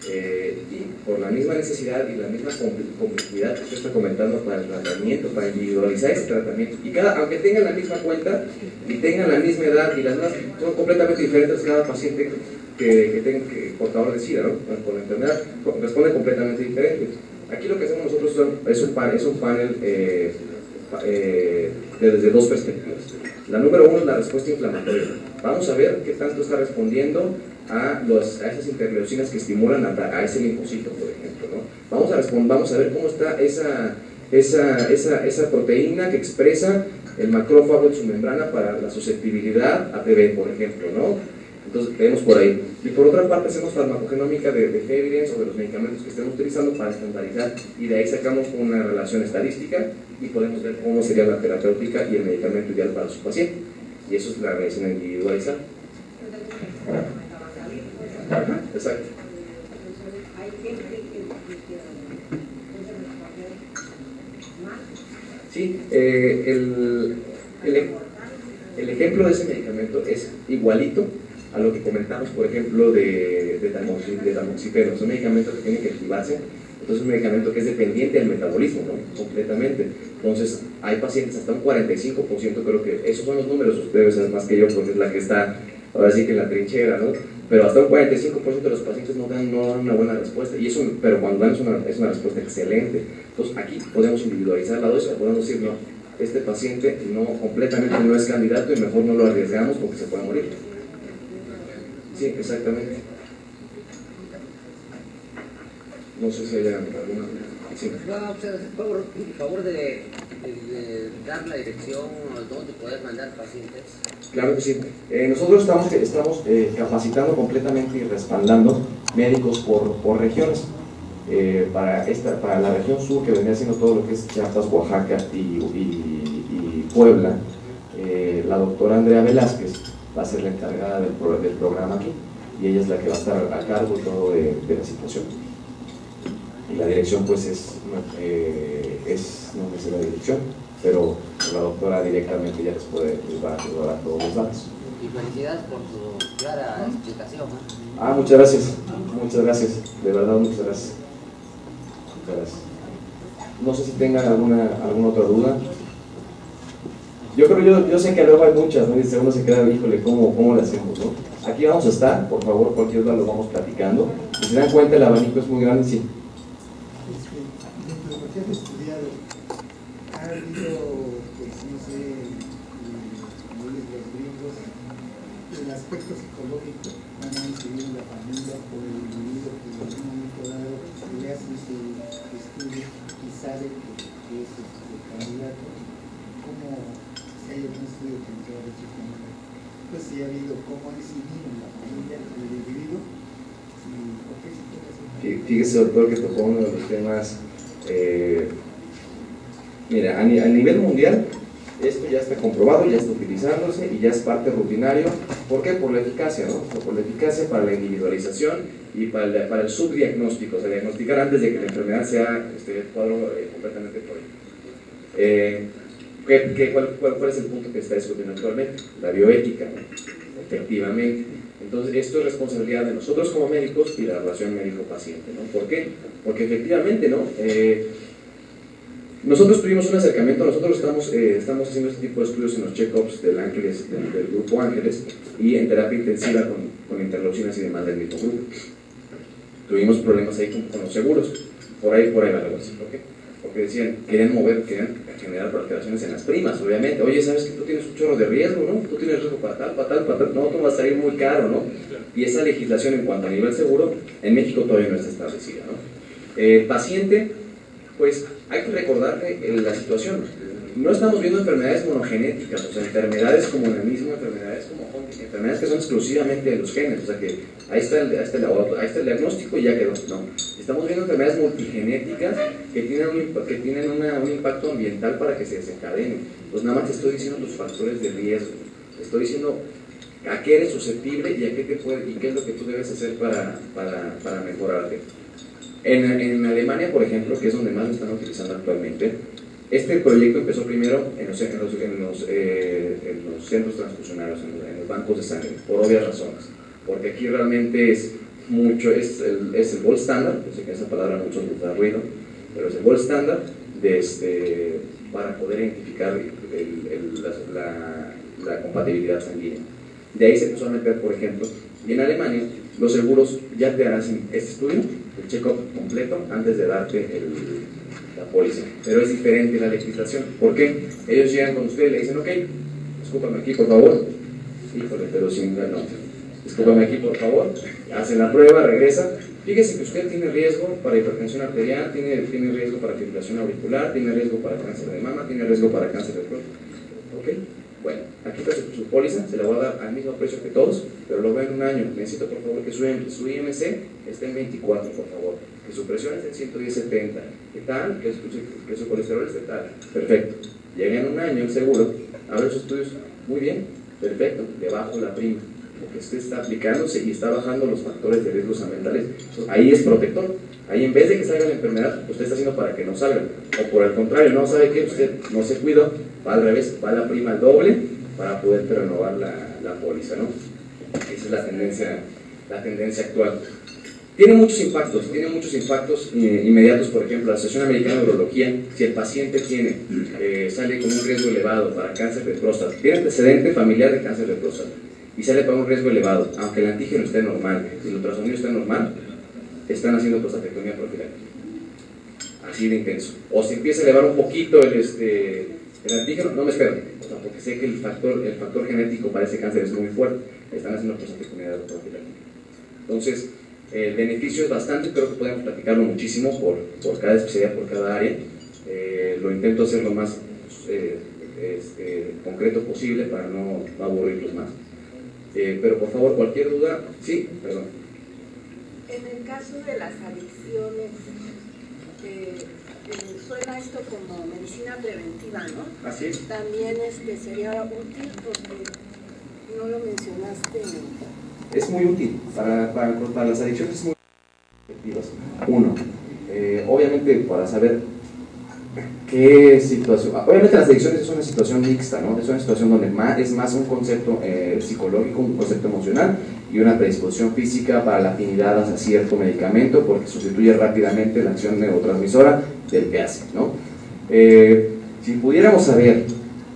y por la misma necesidad y la misma complejidad que usted está comentando para el tratamiento, para individualizar ese tratamiento, y aunque tengan la misma cuenta y tengan la misma edad y las mismas, son completamente diferentes cada paciente que tenga portador de SIDA, ¿no? Con la enfermedad responde completamente diferente. Aquí lo que hacemos nosotros es un panel desde 2 perspectivas. La número 1 es la respuesta inflamatoria. Vamos a ver qué tanto está respondiendo a esas interleucinas que estimulan a ese linfocito, por ejemplo, ¿no? Vamos a ver cómo está esa proteína que expresa el macrófago en su membrana para la susceptibilidad a TB, por ejemplo, ¿no? Entonces vemos por ahí. Y por otra parte hacemos farmacogenómica de evidence o de los medicamentos que estemos utilizando para estandarizar, y de ahí sacamos una relación estadística y podemos ver cómo sería la terapéutica y el medicamento ideal para su paciente. Y eso es la medicina individualizada. Ajá, exacto. Sí, el ejemplo de ese medicamento es igualito a lo que comentamos, por ejemplo, de tamoxifeno. Es un medicamento que tiene que activarse, entonces es un medicamento que es dependiente del metabolismo, ¿no? Completamente. Entonces, hay pacientes hasta un 45%, creo que esos son los números, usted debe saber más que yo, porque es la que está, ahora sí que en la trinchera, ¿no? Pero hasta un 45% de los pacientes no dan una buena respuesta, y eso, pero cuando dan es una respuesta excelente. Entonces, aquí podemos individualizar la dosis, podemos decir, no, este paciente completamente no es candidato y mejor no lo arriesgamos porque se puede morir. Sí, exactamente. No sé si hay alguna... Sí. Por favor de dar la dirección donde poder mandar pacientes. Claro que sí. Nosotros estamos capacitando completamente y respaldando médicos por regiones. Para la región sur, que venía haciendo todo lo que es Chiapas, Oaxaca y Puebla, la doctora Andrea Velázquez va a ser la encargada del programa aquí, y ella es la que va a estar a cargo todo de la situación. Y la dirección pues no sé la dirección, pero la doctora directamente ya les va a dar todos los datos. Y felicidades por su clara explicación, ¿no? Muchas gracias, de verdad muchas gracias. No sé si tengan alguna otra duda. Yo sé que luego hay muchas, ¿no? Y uno se queda, híjole, ¿cómo le hacemos, no? Aquí vamos a estar, por favor, cualquier duda lo vamos platicando. Si se dan cuenta, el abanico es muy grande, sí. Dentro de lo que has estudiado, ¿ha habido, pues no sé, como los gringos, el aspecto psicológico, van a incidir en la familia por el individuo que en un momento dado le hacen su estudio y sabe que es el candidato? ¿Cómo, si hay algún estudio que se ha hecho con él? Pues si ha habido cómo ha incidido en la familia, en el individuo, ¿por qué se puede hacer? Fíjese, doctor, que tocó uno de los temas. Mira, a nivel mundial esto ya está comprobado, ya está utilizándose y ya es parte rutinario. ¿Por qué? Por la eficacia, ¿no? Por la eficacia para la individualización y para el subdiagnóstico, o sea, diagnosticar antes de que la enfermedad sea el cuadro completamente crónico. ¿Cuál es el punto que está discutiendo actualmente? La bioética, ¿no? Efectivamente. Entonces, esto es responsabilidad de nosotros como médicos y la relación médico-paciente, ¿no? ¿Por qué? Porque efectivamente, ¿no? Nosotros tuvimos un acercamiento, nosotros estamos haciendo este tipo de estudios en los check-ups del Grupo Ángeles y en terapia intensiva con interrupciones y demás del mismo grupo. Tuvimos problemas ahí con los seguros, por ahí va la relación, ¿ok? Porque decían, querían generar alteraciones en las primas, obviamente. Oye, ¿sabes que tú tienes un chorro de riesgo, no? Tú tienes riesgo para tal, no, tú vas a salir muy caro, ¿no? Y esa legislación en cuanto a nivel seguro, en México todavía no está establecida, ¿no? El paciente, pues, hay que recordarle la situación. No estamos viendo enfermedades monogenéticas, o sea, enfermedades como enanismo, enfermedades que son exclusivamente de los genes, o sea que ahí está el diagnóstico y ya quedó. No, estamos viendo enfermedades multigenéticas que tienen un impacto ambiental para que se desencadenen. Pues nada más te estoy diciendo tus factores de riesgo, te estoy diciendo a qué eres susceptible y qué es lo que tú debes hacer para mejorarte. En Alemania, por ejemplo, que es donde más lo están utilizando actualmente, este proyecto empezó primero en los centros transfusionarios, en los bancos de sangre, por obvias razones, porque aquí realmente es el gold standard, yo sé que esa palabra a muchos les da ruido, pero es el gold standard para poder identificar la compatibilidad sanguínea. De ahí se empezó a meter, por ejemplo, y en Alemania los seguros ya te hacen este estudio, el check-up completo, antes de darte la póliza, pero es diferente la legislación. ¿Por qué? Ellos llegan con usted y le dicen, ok, escúpame aquí por favor, híjole, pero sin no, escúpame aquí por favor, hacen la prueba, regresa, fíjese que usted tiene riesgo para hipertensión arterial, tiene riesgo para fibrilación auricular, tiene riesgo para cáncer de mama, tiene riesgo para cáncer de cuello. Ok, bueno, aquí está su póliza, se la voy a dar al mismo precio que todos, pero lo veo en un año. Necesito por favor que su IMC esté en 24, por favor, que su presión esté en 110/70, ¿qué tal? Que su colesterol esté tal. Perfecto. Llega en un año el seguro, abre sus estudios, muy bien, perfecto, le bajo la prima, porque usted está aplicándose y está bajando los factores de riesgos ambientales. Ahí es protector. Ahí en vez de que salga la enfermedad, usted está haciendo para que no salga. O por el contrario, no sabe que usted no se cuidó, va al revés, va la prima al doble para poder renovar la póliza, ¿no? Esa es la tendencia actual. Tiene muchos impactos inmediatos. Por ejemplo, la Asociación Americana de Urología, si el paciente sale con un riesgo elevado para cáncer de próstata, tiene antecedente familiar de cáncer de próstata y sale para un riesgo elevado, aunque el antígeno esté normal y el ultrasonido esté normal, están haciendo prostatectomía profiláctica. Así de intenso. O si empieza a elevar un poquito el antígeno, no me espero, o sea, porque sé que el factor genético para ese cáncer es muy fuerte, están haciendo prostatectomía profiláctica. Entonces, el beneficio es bastante, creo que podemos platicarlo muchísimo por cada especialidad, por cada área. Lo intento hacer lo más concreto posible para no aburrirlos más. Pero por favor, cualquier duda, sí, perdón. En el caso de las adicciones, suena esto como medicina preventiva, ¿no? Así es. También sería útil porque no lo mencionaste. Es muy útil para las adicciones, es muy efectivas. Uno, obviamente para saber qué situación, obviamente las adicciones es una situación mixta, ¿no? Es una situación donde es más un concepto psicológico, un concepto emocional y una predisposición física para la afinidad hacia cierto medicamento porque sustituye rápidamente la acción neurotransmisora del que hace, ¿no? Si pudiéramos saber,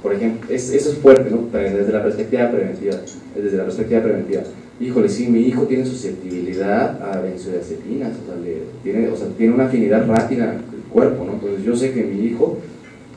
por ejemplo, eso es fuerte, ¿no? Desde la perspectiva preventiva, híjole, sí, mi hijo tiene susceptibilidad a benzodiazepinas, o sea, tiene una afinidad rápida el cuerpo, ¿no? Entonces yo sé que mi hijo,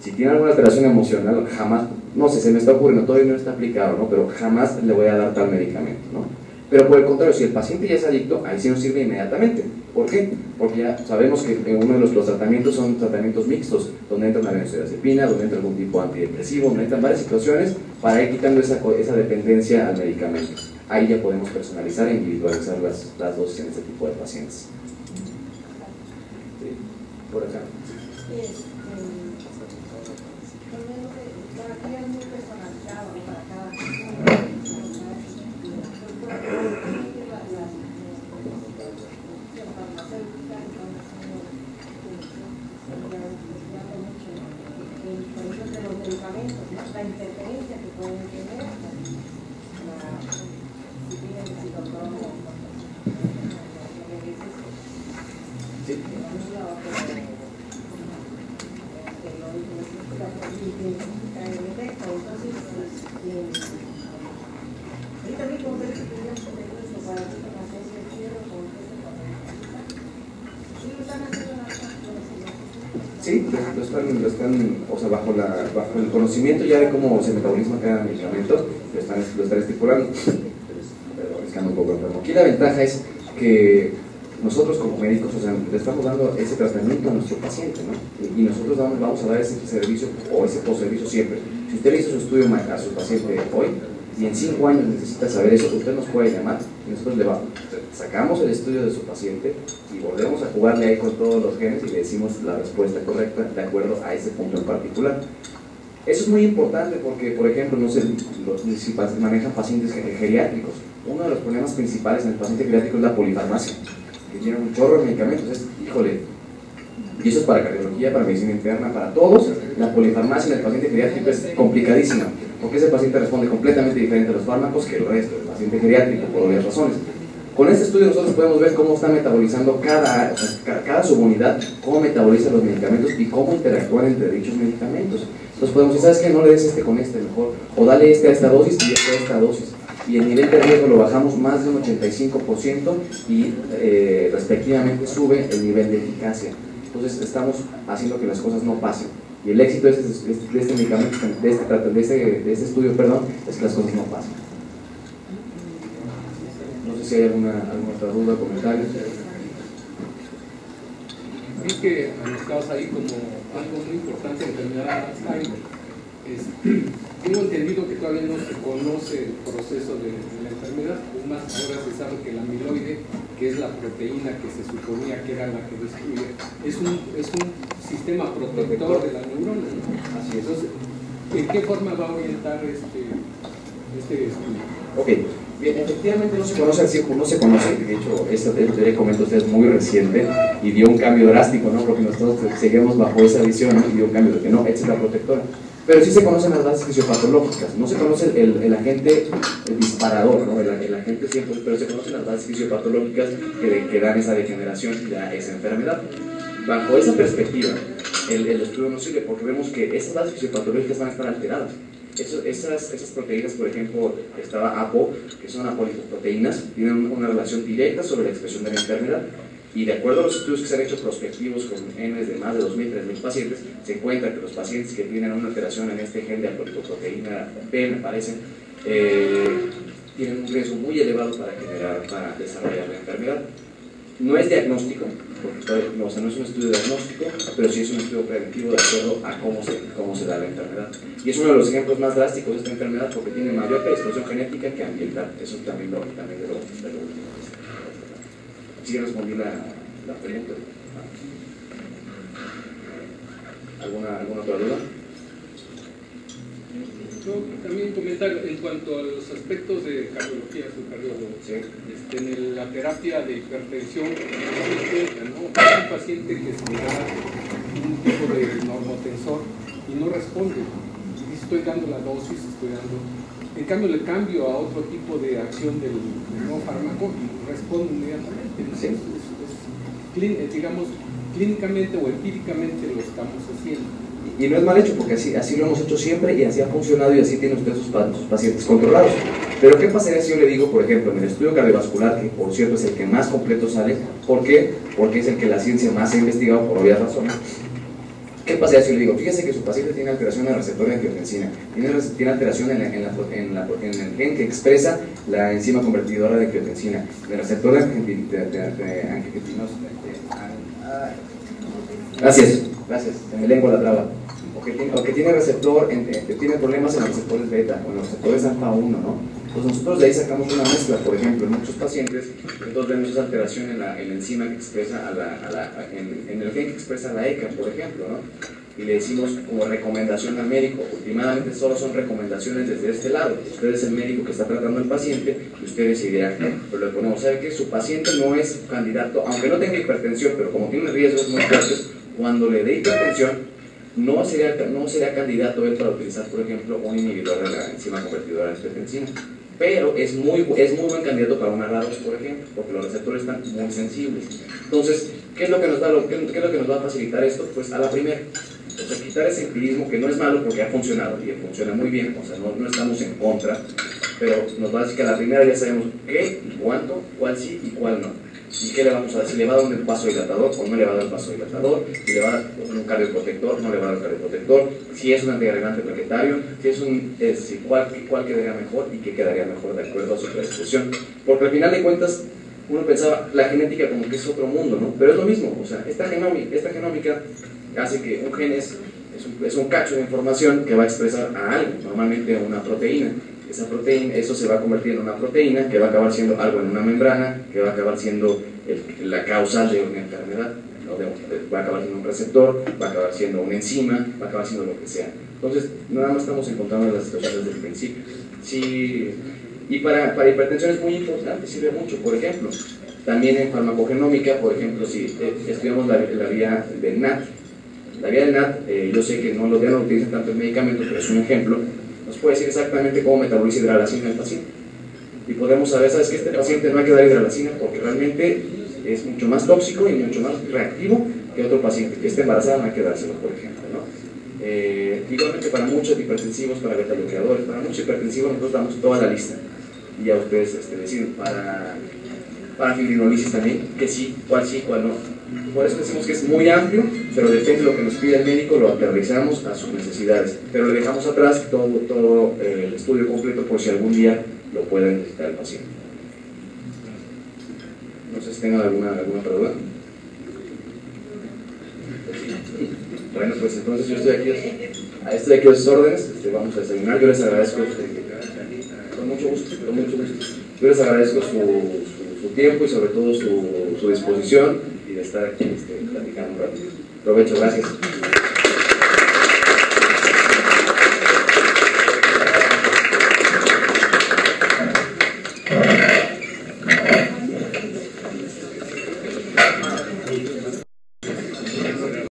si tiene alguna alteración emocional, jamás, no sé, se me está ocurriendo, todavía no está aplicado, ¿no? Pero jamás le voy a dar tal medicamento, ¿no? Pero por el contrario, si el paciente ya es adicto, ahí sí nos sirve inmediatamente. ¿Por qué? Porque ya sabemos que uno de los tratamientos son tratamientos mixtos, donde entra una benzodiazepina, donde entra algún tipo de antidepresivo, donde entran varias situaciones para ir quitando esa dependencia al medicamento. Ahí ya podemos personalizar e individualizar las dosis en este tipo de pacientes. Sí, por acá. Para ti es muy personalizado para cada persona. La interferencia que pueden tener, si tienen citocromo, identifica el efecto. Entonces, ahorita mismo ver si tendríamos que tener nuestro cuadrito con la ciencia de cielo, con este cuadrito. ¿Sí lo están haciendo las cosas? Sí, lo están, o sea, bajo el conocimiento ya de cómo se metaboliza cada medicamento, lo están estipulando. Perdón, es que ando un poco enfermo. Aquí la ventaja es que nosotros como médicos, o sea, le estamos dando ese tratamiento a nuestro paciente, ¿no? Y nosotros vamos a dar ese servicio o ese postservicio siempre. Si usted le hizo su estudio a su paciente hoy y en 5 años necesita saber eso, usted nos puede llamar y nosotros sacamos el estudio de su paciente y volvemos a jugarle ahí con todos los genes y le decimos la respuesta correcta de acuerdo a ese punto en particular. Eso es muy importante porque, por ejemplo, no sé si manejan pacientes geriátricos. Uno de los problemas principales en el paciente geriátrico es la polifarmacia, que tiene un chorro de medicamentos. Híjole, y eso es para cardiología, para medicina interna, para todos. La polifarmacia en el paciente geriátrico es complicadísima, porque ese paciente responde completamente diferente a los fármacos que el resto del paciente geriátrico, por obvias razones. Con este estudio nosotros podemos ver cómo está metabolizando cada subunidad, cómo metaboliza los medicamentos y cómo interactúan entre dichos medicamentos. Entonces podemos decir, ¿sabes qué? No le des con este mejor, o dale este a esta dosis y este a esta dosis. Y el nivel de riesgo lo bajamos más de un 85% y respectivamente sube el nivel de eficacia. Entonces estamos haciendo que las cosas no pasen. Y el éxito de este medicamento, de este estudio, perdón, es que las cosas no pasen. No sé si hay alguna otra duda o comentario. Vi que anotamos ahí como algo muy importante en enfermedad de Alzheimer. Tengo entendido que todavía no se conoce el proceso de la enfermedad, más ahora se sabe que la amiloide, que es la proteína que se suponía que era la que destruye, es un sistema protector de la neurona. Así es. Entonces, ¿en qué forma va a orientar este estudio? Ok, bien, efectivamente no se conoce al 100%, no se conoce, de hecho, esta teoría que comento usted es muy reciente y dio un cambio drástico, ¿no? Porque nosotros seguimos bajo esa visión, ¿no? Y dio un cambio de que no, esta es la protectora. Pero sí se conocen las bases fisiopatológicas, no se conoce el agente disparador, ¿no? el agente siempre, pero se conocen las bases fisiopatológicas que dan esa degeneración y da esa enfermedad. Bajo esa perspectiva, el estudio no sirve porque vemos que esas bases fisiopatológicas van a estar alteradas. Esas proteínas, por ejemplo, estaba APO, que son apolipoproteínas, tienen una relación directa sobre la expresión de la enfermedad. Y de acuerdo a los estudios que se han hecho prospectivos con N de más de 2.000, 3.000 pacientes, se encuentra que los pacientes que tienen una alteración en este gen de apolipoproteína P, me parece, tienen un riesgo muy elevado para desarrollar la enfermedad. No es diagnóstico, porque no es un estudio diagnóstico, pero sí es un estudio preventivo de acuerdo a cómo se da la enfermedad. Y es uno de los ejemplos más drásticos de esta enfermedad porque tiene mayor predisposición genética que ambiental. Eso también de lo último. Sí respondí la pregunta. ¿Alguna otra duda? Yo también comentar en cuanto a los aspectos de cardiología, soy cardiólogo. Sí. En la terapia de hipertensión, ¿no? Hay un paciente que se le da un tipo de normotensor y no responde. Y dice, estoy dando la dosis, en cambio le cambio a otro tipo de acción del nuevo fármaco y responde inmediatamente. Entonces, digamos, clínicamente o empíricamente lo estamos haciendo. Y no es mal hecho porque así lo hemos hecho siempre y así ha funcionado y así tiene usted sus pacientes controlados. Pero ¿qué pasaría si yo le digo, por ejemplo, en el estudio cardiovascular, que por cierto es el que más completo sale? ¿Por qué? Porque es el que la ciencia más ha investigado por obvias razones. ¿Qué pasaría si yo le digo, fíjese que su paciente tiene alteración en el receptor de angiotensina, tiene alteración en el gen que expresa la enzima convertidora de angiotensina, en el receptor de angiotensina? Gracias, se me lengua la traba. O que tiene receptor, tiene problemas en los receptores beta o en los receptores alfa 1, ¿no? Pues nosotros de ahí sacamos una mezcla, por ejemplo, en muchos pacientes, entonces vemos esa alteración en la enzima que expresa en el gen que expresa la ECA, por ejemplo, ¿no? Y le decimos como recomendación al médico, últimamente solo son recomendaciones desde este lado, usted es el médico que está tratando al paciente y usted decidirá, pero le ponemos, ¿sabe qué? Su paciente no es candidato, aunque no tenga hipertensión, pero como tiene riesgos muy fuertes, cuando le dé hipertensión, no sería candidato él para utilizar, por ejemplo, un inhibidor de la enzima convertidora de angiotensina. Pero es muy buen candidato para una RA2, por ejemplo, porque los receptores están muy sensibles. Entonces, ¿qué es lo que nos va a facilitar esto? Pues a la primera, O sea, quitar ese empirismo, que no es malo porque ha funcionado y funciona muy bien, o sea, no estamos en contra, pero nos va a decir que a la primera ya sabemos qué y cuánto, cuál sí y cuál no. ¿Y qué le vamos a dar? Si le va a dar un vasodilatador o no le va a dar un vasodilatador, si le va a dar un cardioprotector, no le va a dar un cardioprotector, si es un antiagregante plaquetario, si es un, cuál quedaría mejor y qué quedaría mejor de acuerdo a su predisposición. Porque al final de cuentas, uno pensaba, la genética como que es otro mundo, ¿no? Pero es lo mismo, o sea, esta genómica hace que un gen es un cacho de información que va a expresar a algo, normalmente a una proteína. Esa proteína, eso se va a convertir en una proteína que va a acabar siendo algo en una membrana, que va a acabar siendo la causal de una enfermedad, ¿no? Va a acabar siendo un receptor, va a acabar siendo una enzima, va a acabar siendo lo que sea. Entonces, nada más estamos encontrando las situaciones desde el principio. Sí, y para hipertensión es muy importante, sirve mucho. Por ejemplo, también en farmacogenómica, por ejemplo, si estudiamos la vía del NAT, la vía del NAT, yo sé que ya no lo utilizan tanto en medicamentos, pero es un ejemplo. Nos puede decir exactamente cómo metaboliza hidralacina el paciente. Y podemos saber, ¿sabes qué? Este paciente no hay que dar hidralacina porque realmente es mucho más tóxico y mucho más reactivo que otro paciente que esté embarazada, no hay que dárselo, por ejemplo, ¿no? Igualmente para muchos hipertensivos, para beta-bloqueadores, para muchos hipertensivos nosotros damos toda la lista. Y ya ustedes deciden, para fibrinolisis también, que sí, cuál no. Por eso decimos que es muy amplio, pero depende de lo que nos pide el médico, lo aterrizamos a sus necesidades. Pero le dejamos atrás todo el estudio completo por si algún día lo puede necesitar el paciente. No sé si tengan alguna pregunta. Bueno, pues entonces yo estoy aquí a sus órdenes, vamos a desayunar. Yo les agradezco, con mucho gusto. Yo les agradezco su tiempo y sobre todo su disposición y de estar aquí platicando un ratito. Provecho, gracias.